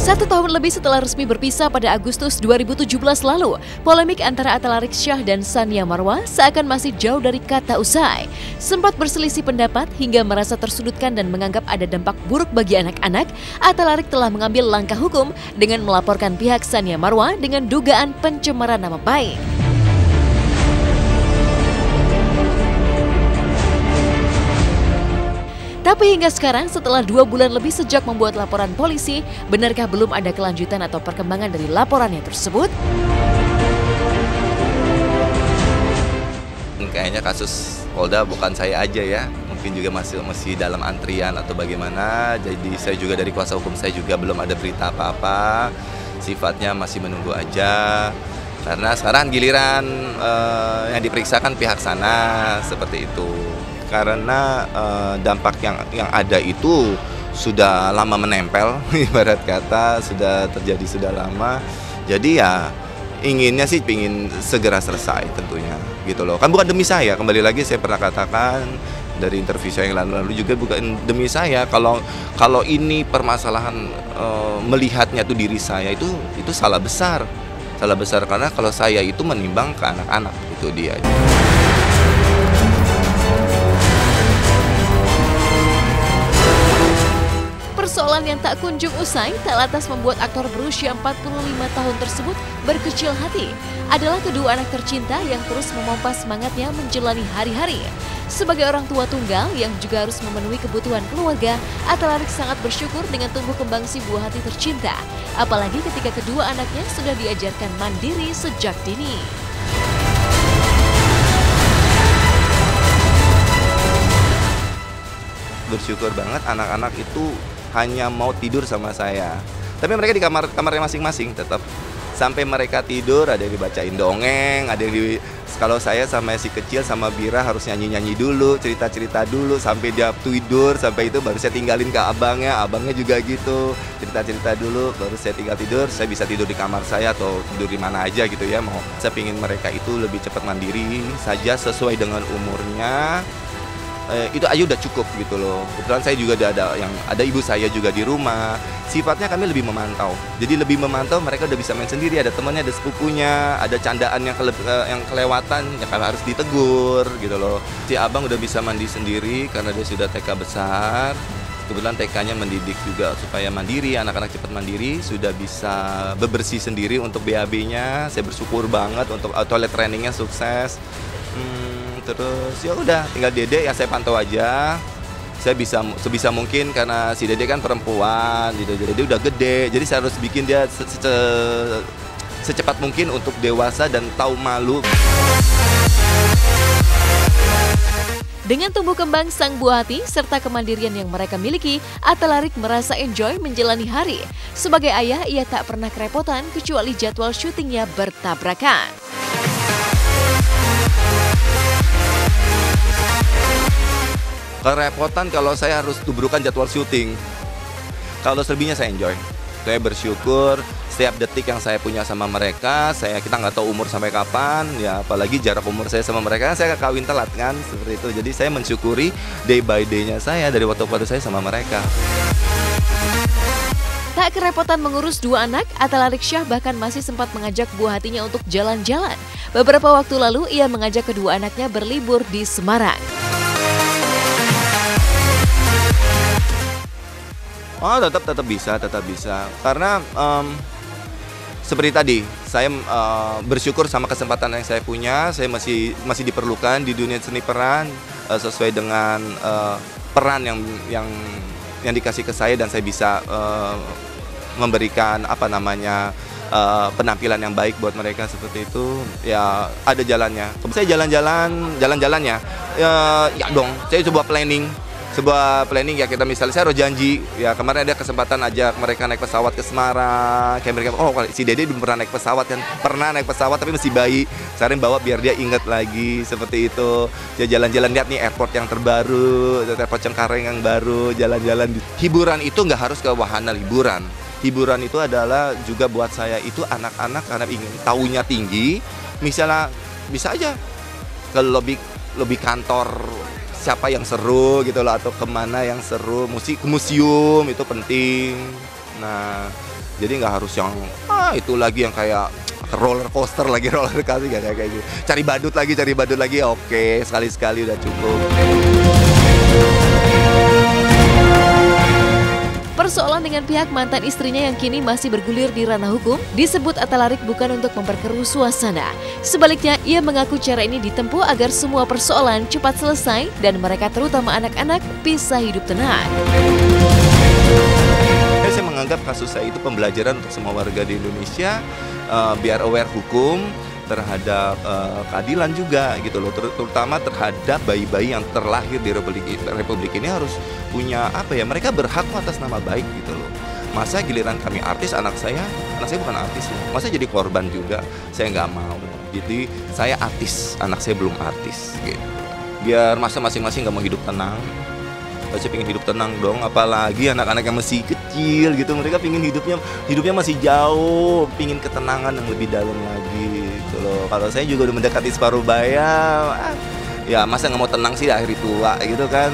1 tahun lebih setelah resmi berpisah pada Agustus 2017 lalu, polemik antara Atta Lareksya dan Tsania Marwa seakan masih jauh dari kata usai. Sempat berselisih pendapat hingga merasa tersudutkan dan menganggap ada dampak buruk bagi anak-anak, Atta Lareksya telah mengambil langkah hukum dengan melaporkan pihak Tsania Marwa dengan dugaan pencemaran nama baik. Tapi hingga sekarang, setelah 2 bulan lebih sejak membuat laporan polisi, benarkah belum ada kelanjutan atau perkembangan dari laporannya tersebut? Kayaknya kasus Polda bukan saya aja ya, mungkin juga masih dalam antrian atau bagaimana. Jadi saya juga dari kuasa hukum saya juga belum ada berita apa-apa, sifatnya masih menunggu aja. Karena sekarang giliran yang diperiksakan pihak sana, seperti itu. Karena dampak yang ada itu sudah lama menempel, ibarat kata sudah terjadi sudah lama. Jadi ya inginnya sih ingin segera selesai tentunya gitu loh. Kan bukan demi saya, kembali lagi saya pernah katakan dari interview saya yang lalu juga bukan demi saya. Kalau ini permasalahan melihatnya tuh diri saya itu salah besar. Salah besar karena kalau saya itu menimbang ke anak-anak, itu dia. Persoalan yang tak kunjung usai tak lantas membuat aktor berusia 45 tahun tersebut berkecil hati adalah kedua anak tercinta yang terus memompa semangatnya menjalani hari-hari. Sebagai orang tua tunggal yang juga harus memenuhi kebutuhan keluarga, Atta Lareksya sangat bersyukur dengan tumbuh kembang si buah hati tercinta. Apalagi ketika kedua anaknya sudah diajarkan mandiri sejak dini. Bersyukur banget anak-anak itu hanya mau tidur sama saya. Tapi mereka di kamarnya masing-masing tetap. Sampai mereka tidur, ada yang dibacain dongeng, ada yang kalau saya sama si kecil sama Bira harus nyanyi-nyanyi dulu, cerita-cerita dulu sampai dia tidur, sampai itu baru saya tinggalin ke abangnya juga gitu. Cerita-cerita dulu, baru saya tinggal tidur, saya bisa tidur di kamar saya atau tidur di mana aja gitu ya. Saya pingin mereka itu lebih cepat mandiri saja sesuai dengan umurnya. Itu aja udah cukup gitu loh. Kebetulan saya juga ada ibu saya juga di rumah. Sifatnya kami lebih memantau. Jadi lebih memantau, mereka udah bisa main sendiri, ada temannya, ada sepupunya, ada candaan yang kelewatan, ya kan harus ditegur gitu loh. Si abang udah bisa mandi sendiri karena dia sudah TK besar. Kebetulan TK-nya mendidik juga supaya mandiri, anak-anak cepat mandiri, sudah bisa bebersih sendiri untuk BAB-nya. Saya bersyukur banget untuk toilet trainingnya sukses. Terus ya udah tinggal Dede yang saya pantau aja. Saya bisa sebisa mungkin karena si Dede kan perempuan gitu. Jadi dia udah gede. Jadi saya harus bikin dia secepat mungkin untuk dewasa dan tahu malu. Dengan tumbuh kembang sang buah hati serta kemandirian yang mereka miliki, Atta Lareksya merasa enjoy menjalani hari. Sebagai ayah, ia tak pernah kerepotan kecuali jadwal syutingnya bertabrakan. Kerepotan kalau saya harus tubrukan jadwal syuting. Kalau selebihnya saya enjoy. Saya bersyukur setiap detik yang saya punya sama mereka. Kita nggak tahu umur sampai kapan, ya apalagi jarak umur saya sama mereka. Saya kawin telat kan, seperti itu. Jadi saya mensyukuri day by day-nya saya dari waktu saya sama mereka. Tak kerepotan mengurus 2 anak, Atta Lareksya bahkan masih sempat mengajak buah hatinya untuk jalan-jalan. Beberapa waktu lalu ia mengajak kedua anaknya berlibur di Semarang. Oh, tetap bisa. Karena seperti tadi, saya bersyukur sama kesempatan yang saya punya. Saya masih diperlukan di dunia seni peran sesuai dengan peran yang dikasih ke saya, dan saya bisa memberikan penampilan yang baik buat mereka seperti itu. Ya ada jalannya. Saya jalan-jalannya. Ya dong, saya coba sebuah planning ya, kita misalnya saya harus janji ya, kemarin ada kesempatan ajak mereka naik pesawat ke Semarang, kayak mereka si Dede belum pernah naik pesawat kan, pernah naik pesawat tapi masih bayi, sekarang bawa biar dia ingat lagi seperti itu. Ya jalan-jalan, lihat nih airport yang terbaru, airport Cengkareng yang baru, jalan-jalan. Hiburan itu nggak harus ke wahana hiburan itu adalah juga buat saya itu anak-anak karena ingin taunya tinggi, misalnya bisa aja ke lobby kantor siapa yang seru gitu loh, atau kemana yang seru, ke museum itu penting. Nah Jadi nggak harus yang itu lagi yang kayak roller coaster lagi, roller coaster kayak gitu. Cari badut lagi, oke, sekali-sekali udah cukup. Persoalan dengan pihak mantan istrinya yang kini masih bergulir di ranah hukum disebut Atalarik bukan untuk memperkeruh suasana. Sebaliknya, ia mengaku cara ini ditempuh agar semua persoalan cepat selesai dan mereka terutama anak-anak bisa hidup tenang. Saya menganggap kasus saya itu pembelajaran untuk semua warga di Indonesia, biar aware hukum terhadap keadilan juga gitu loh, terutama terhadap bayi-bayi yang terlahir di Republik ini harus punya mereka berhak atas nama baik gitu loh. Masa giliran kami artis, anak saya bukan artis loh, masa jadi korban juga, saya nggak mau. Jadi saya artis, anak saya belum artis gitu. Biar masa masing-masing nggak mau hidup tenang. Saya pengen hidup tenang dong, apalagi anak-anak yang masih kecil gitu, mereka pengen hidupnya masih jauh, pengen ketenangan yang lebih dalam lagi gitu loh. Kalau saya juga udah mendekati separuh baya, ya masa nggak mau tenang sih di akhir tua gitu kan.